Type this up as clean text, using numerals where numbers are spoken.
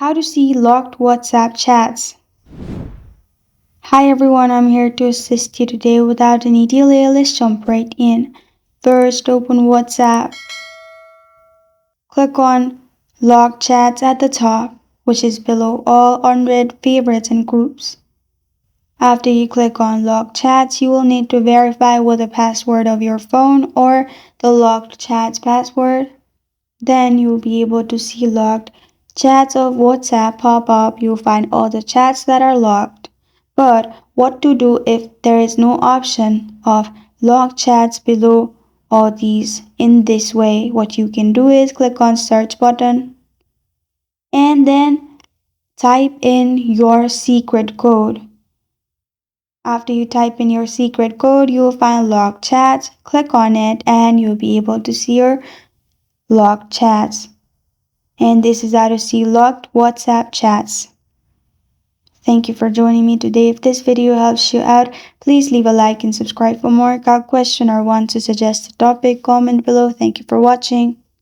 How to see locked WhatsApp chats. Hi everyone, I'm here to assist you today. Without any delay, let's jump right in. First, open WhatsApp. Click on Locked Chats at the top, which is below all unread favorites and groups. After you click on Locked Chats, you will need to verify with the password of your phone or the Locked Chats password. Then you will be able to see locked chats of WhatsApp pop up. You'll find all the chats that are locked. But what to do if there is no option of locked chats below all these? In this way, what you can do is click on search button and then type in your secret code. After you type in your secret code, you will find locked chats. Click on it and you'll be able to see your locked chats. And this is how to see locked WhatsApp chats. Thank you for joining me today. If this video helps you out, please leave a like and subscribe for more. Got a question or want to suggest a topic, comment below. Thank you for watching.